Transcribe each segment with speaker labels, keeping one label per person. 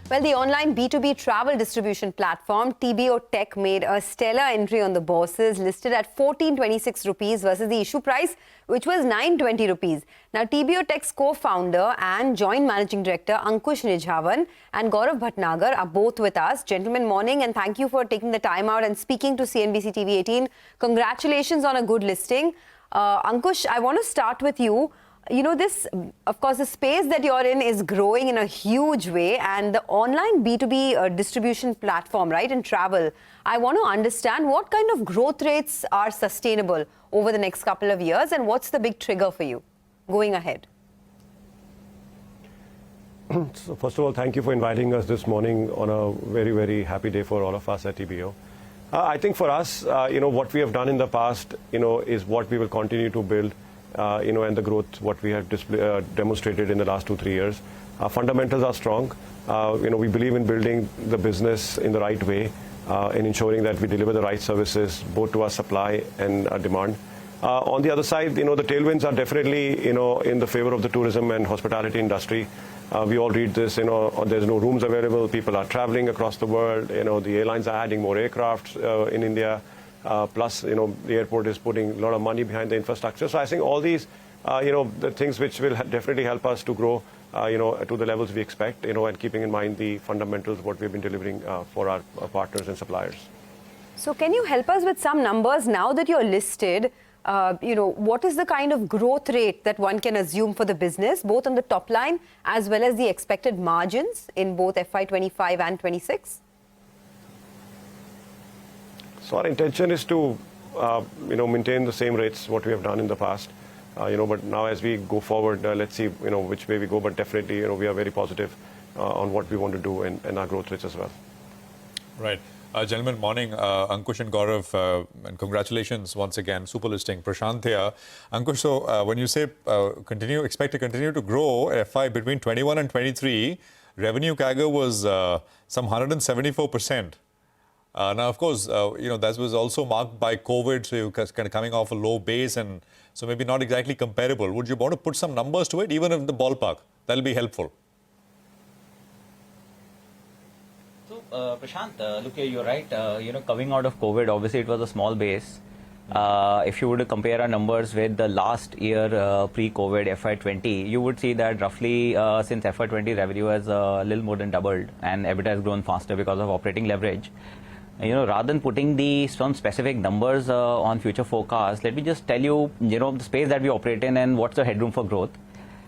Speaker 1: Well, the online B2B travel distribution platform TBO Tech made a stellar entry on the bourses, listed at 1426 rupees versus the issue price, which was 920 rupees. Now, TBO Tech's co-founder and joint managing director Ankush Nijhawan and Gaurav Bhatnagar are both with us. Gentlemen, morning, and thank you for taking the time out and speaking to CNBC TV 18. Congratulations on a good listing. Ankush, I want to start with you. You know, of course, the space that you're in is growing in a huge way, and the online B2B distribution platform, right, in travel, I want to understand what kind of growth rates are sustainable over the next couple of years, and what's the big trigger for you going ahead?
Speaker 2: So first of all, thank you for inviting us this morning on a very, very happy day for all of us at TBO. I think for us, what we have done in the past, is what we will continue to build. And the growth, what we have demonstrated in the last 2-3 years. Our fundamentals are strong. We believe in building the business in the right way and ensuring that we deliver the right services both to our supply and our demand. On the other side, the tailwinds are definitely, in the favor of the tourism and hospitality industry. We all read this, there's no rooms available. People are traveling across the world. The airlines are adding more aircraft in India. Plus, the airport is putting a lot of money behind the infrastructure. So I think all these, the things which will definitely help us to grow, to the levels we expect, and keeping in mind the fundamentals, what we've been delivering for our partners and suppliers.
Speaker 1: So can you help us with some numbers now that you're listed? What is the kind of growth rate that one can assume for the business, both on the top line as well as the expected margins in both FY25 and 26?
Speaker 2: So our intention is to, maintain the same rates what we have done in the past. But now as we go forward, let's see, which way we go. But definitely, we are very positive on what we want to do and our growth rates as well.
Speaker 3: Right. Gentlemen, morning. Ankush and Gaurav, and congratulations once again. Super listing. Prashant here. Ankush, so when you say expect to continue to grow, FI between 21 and 23, revenue CAGR was some 174%. Now, of course, that was also marked by COVID, so you're kind of coming off a low base, and so maybe not exactly comparable. Would you want to put some numbers to it, even in the ballpark? That'll be helpful.
Speaker 4: So, Prashant, look here, you're right. Coming out of COVID, obviously it was a small base. If you were to compare our numbers with the last year pre-COVID, FY20, you would see that roughly since FY20, revenue has a little more than doubled, and EBITDA has grown faster because of operating leverage. Rather than putting some specific numbers on future forecasts, let me just tell you, the space that we operate in and what's the headroom for growth.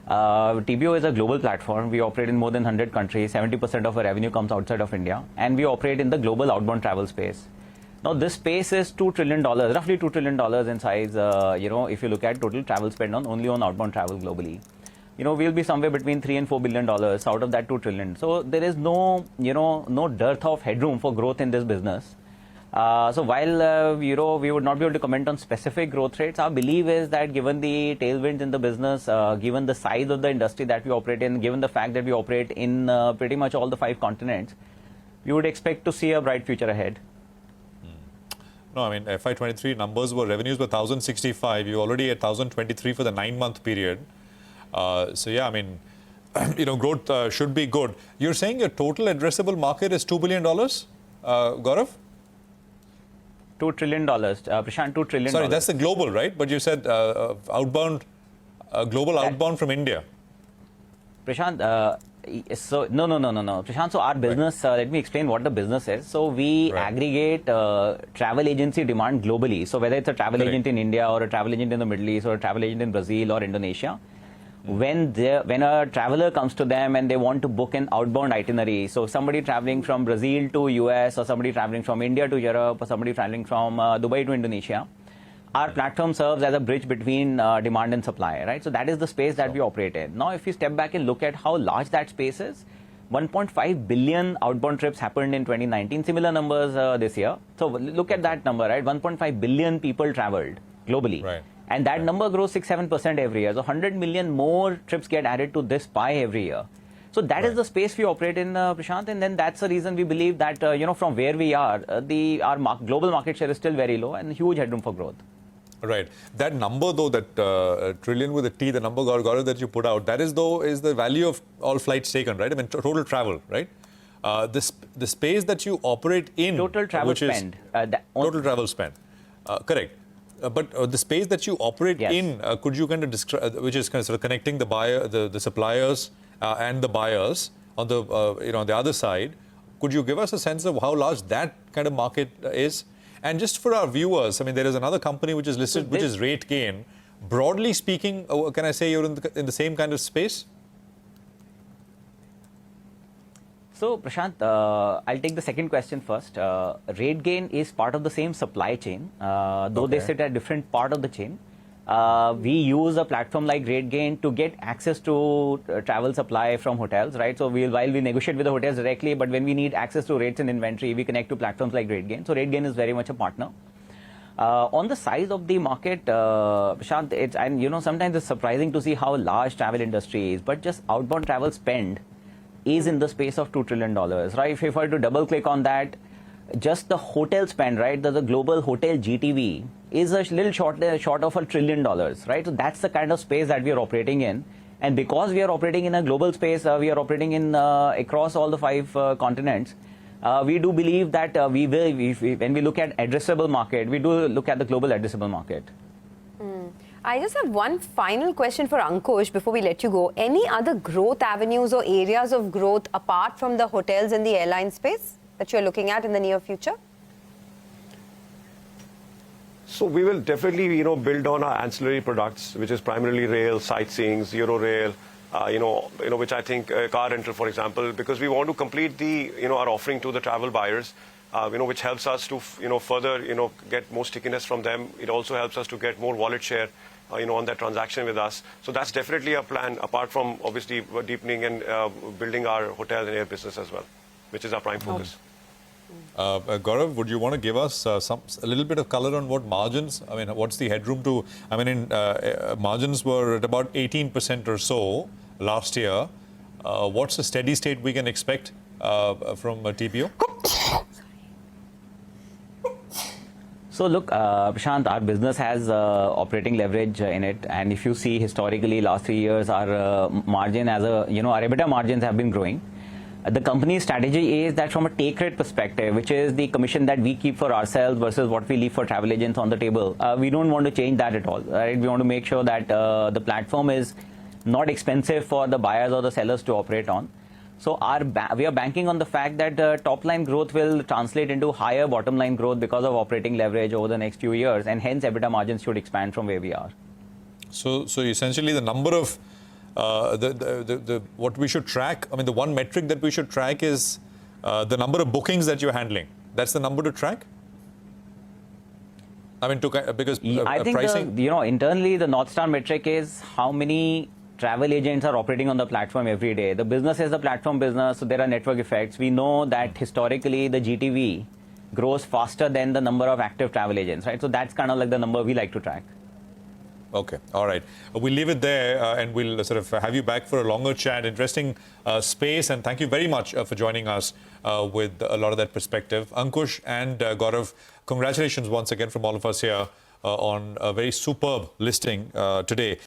Speaker 4: TBO is a global platform. We operate in more than 100 countries. 70% of our revenue comes outside of India. And we operate in the global outbound travel space. Now, this space is $2 trillion, roughly $2 trillion in size, if you look at total travel spend only on outbound travel globally. We'll be somewhere between $3 and $4 billion out of that $2 trillion. So there is no dearth of headroom for growth in this business. So while, we would not be able to comment on specific growth rates, our belief is that given the tailwinds in the business, given the size of the industry that we operate in, given the fact that we operate in pretty much all the 5 continents, we would expect to see a bright future ahead.
Speaker 3: No, I mean, FY23 numbers revenues were 1,065. You're already at 1,023 for the 9-month period. So, yeah, I mean, growth should be good. You're saying your total addressable market is $2 billion, Gaurav?
Speaker 4: $2 trillion, Prashant, $2 trillion.
Speaker 3: Sorry, that's the global, right? But you said outbound, global outbound from India.
Speaker 4: Prashant, no. Prashant, so our business, let me explain what the business is. So we aggregate travel agency demand globally. So whether it's a travel agent in India or a travel agent in the Middle East or a travel agent in Brazil or Indonesia, when a traveler comes to them and they want to book an outbound itinerary, so somebody traveling from Brazil to US or somebody traveling from India to Europe or somebody traveling from Dubai to Indonesia, our platform serves as a bridge between demand and supply, right? So that is the space that we operate in. Now, if you step back and look at how large that space is, 1.5 billion outbound trips happened in 2019, similar numbers this year. So look at that number, right? 1.5 billion people traveled globally.
Speaker 3: Right.
Speaker 4: And that number grows 6-7% every year. So 100 million more trips get added to this pie every year. So that is the space we operate in, Prashant. And then that's the reason we believe that, from where we are, our global market share is still very low and huge headroom for growth.
Speaker 3: Right. That number, though, that trillion with a T, the number, Gaurav, that you put out, that is, though, is the value of all flights taken, right? I mean, total travel, right? the space that you operate in,
Speaker 4: Total travel
Speaker 3: which
Speaker 4: spend.
Speaker 3: is total travel spend, correct. But the space that you operate
Speaker 4: Yes.
Speaker 3: in, could you kind of describe, which is kind of, sort of connecting the buyer, the suppliers and the buyers on the on the other side? Could you give us a sense of how large that kind of market is? And just for our viewers, I mean, there is another company which is listed, which is RateGain. Broadly speaking, can I say you're in the same kind of space?
Speaker 4: So, Prashant, I'll take the second question first. RateGain is part of the same supply chain, though they
Speaker 3: Okay.
Speaker 4: sit at different part of the chain. We use a platform like RateGain to get access to travel supply from hotels, right? So, while we negotiate with the hotels directly, but when we need access to rates and inventory, we connect to platforms like RateGain. So, RateGain is very much a partner. On the size of the market, Prashant, sometimes it's surprising to see how large travel industry is, but just outbound travel spend is in the space of $2 trillion, right? If I were to double click on that, just the hotel spend, right? The global hotel GTV is a little short of $1 trillion, right? So that's the kind of space that we are operating in. And because we are operating in a global space, we are operating in across all the 5 continents. We do believe that when we look at addressable market, we do look at the global addressable market.
Speaker 1: I just have one final question for Ankush before we let you go. Any other growth avenues or areas of growth apart from the hotels and the airline space that you're looking at in the near future?
Speaker 2: So we will definitely, build on our ancillary products, which is primarily rail, sightseeing, Eurorail, which I think car rental, for example, because we want to complete our offering to the travel buyers, which helps us to, further, get more stickiness from them. It also helps us to get more wallet share, on that transaction with us. So that's definitely a plan, apart from obviously deepening and building our hotel and air business as well, which is our prime focus.
Speaker 3: Gaurav, would you want to give us a little bit of color on what margins? I mean, what's the headroom to? I mean, margins were at about 18% or so last year. What's the steady state we can expect from TBO?
Speaker 4: So look, Prashant, our business has operating leverage in it, and if you see historically, last 3 years, our margin our EBITDA margins have been growing. The company's strategy is that from a take rate perspective, which is the commission that we keep for ourselves versus what we leave for travel agents on the table, we don't want to change that at all, right? We want to make sure that the platform is not expensive for the buyers or the sellers to operate on. So we are banking on the fact that top line growth will translate into higher bottom line growth because of operating leverage over the next few years, and hence EBITDA margins should expand from where we are.
Speaker 3: So essentially, the number of what we should track. I mean, the one metric that we should track is the number of bookings that you're handling. That's the number to track. I mean, because
Speaker 4: I think
Speaker 3: pricing.
Speaker 4: Internally, the North Star metric is how many travel agents are operating on the platform every day. The business is the platform business, so there are network effects. We know that historically the GTV grows faster than the number of active travel agents, right? So that's kind of like the number we like to track.
Speaker 3: Okay, all right. We'll leave it there and we'll sort of have you back for a longer chat. Interesting space, and thank you very much for joining us with a lot of that perspective. Ankush and Gaurav, congratulations once again from all of us here on a very superb listing today.